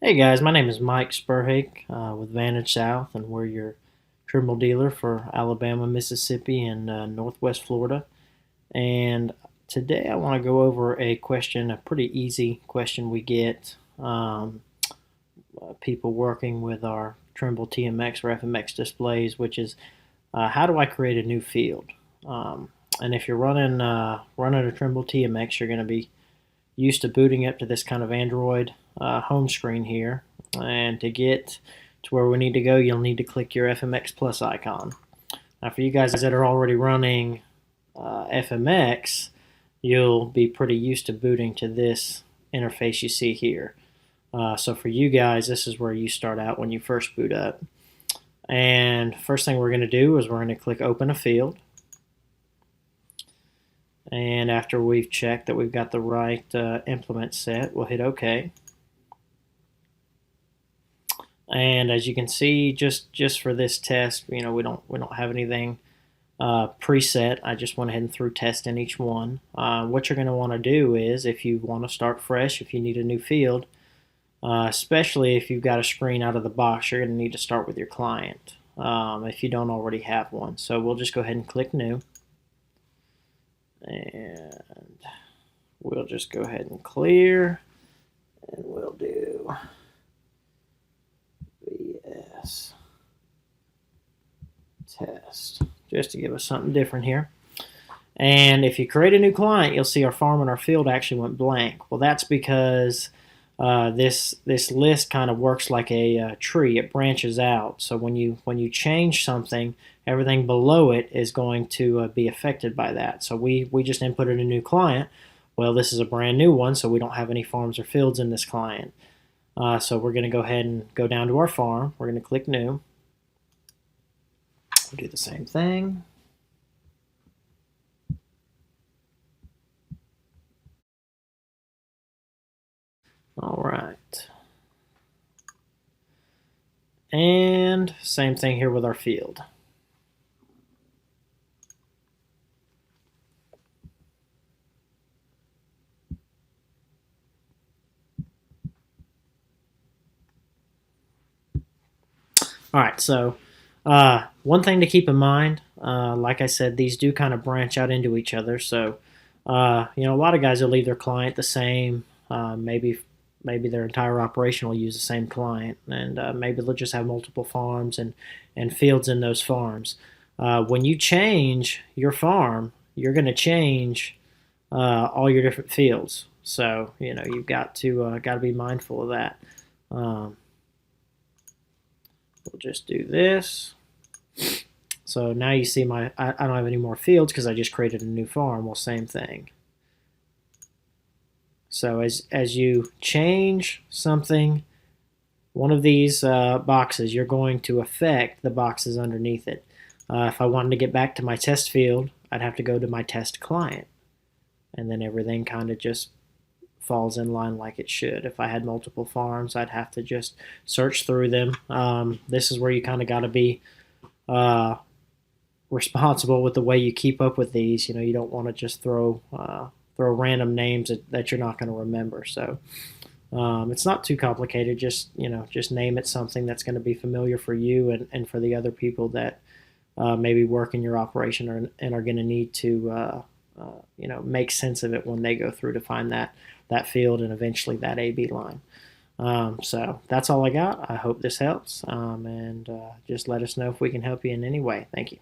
Hey guys, my name is Mike Spurhake with Vantage South, and we're your Trimble dealer for Alabama, Mississippi, and Northwest Florida. And today I want to go over a question, a pretty easy question we get people working with our Trimble TMX or FmX displays, which is how do I create a new field? And if you're running a Trimble TMX, you're going to be used to booting up to this kind of Android home screen here. And to get to where we need to go, you'll need to click your FMX Plus icon. Now, for you guys that are already running FMX, you'll be pretty used to booting to this interface you see here. So for you guys, this is where you start out when you first boot up. And first thing we're going to do is we're going to click Open a Field. And after we've checked that we've got the right implement set, we'll hit OK. And as you can see, just for this test, we don't have anything preset. I just went ahead and threw test in each one. What you're going to want to do is, if you want to start fresh, if you need a new field, especially if you've got a screen out of the box, you're going to need to start with your client if you don't already have one. So we'll just go ahead and click New. And we'll just go ahead and clear, and we'll do VS test just to give us something different here. And if you create a new client, you'll see our farm and our field actually went blank. Well, that's because this list kind of works like a tree. It branches out. So when you change something, everything below it is going to be affected by that. So we just inputted a new client. Well, this is a brand new one, so we don't have any farms or fields in this client. So we're going to go ahead and go down to our farm. We're going to click New. We'll do the same thing. All right. And same thing here with our field. All right, so one thing to keep in mind, like I said, these do kind of branch out into each other. So, a lot of guys will leave their client the same. Maybe their entire operation will use the same client, and maybe they'll just have multiple farms and fields in those farms. When you change your farm, you're going to change all your different fields. So you've got to be mindful of that. We'll just do this. So now you see I don't have any more fields because I just created a new farm. Well, same thing. So as you change something, one of these boxes, you're going to affect the boxes underneath it. If I wanted to get back to my test field, I'd have to go to my test client. And then everything kind of just falls in line like it should. If I had multiple farms, I'd have to just search through them. This is where you kind of got to be responsible with the way you keep up with these. You don't want to just throw random names that you're not going to remember. So it's not too complicated. Just name it something that's going to be familiar for you and for the other people that maybe work in your operation and are going to need to make sense of it when they go through to find that field and eventually that AB line. So that's all I got. I hope this helps, and just let us know if we can help you in any way. Thank you.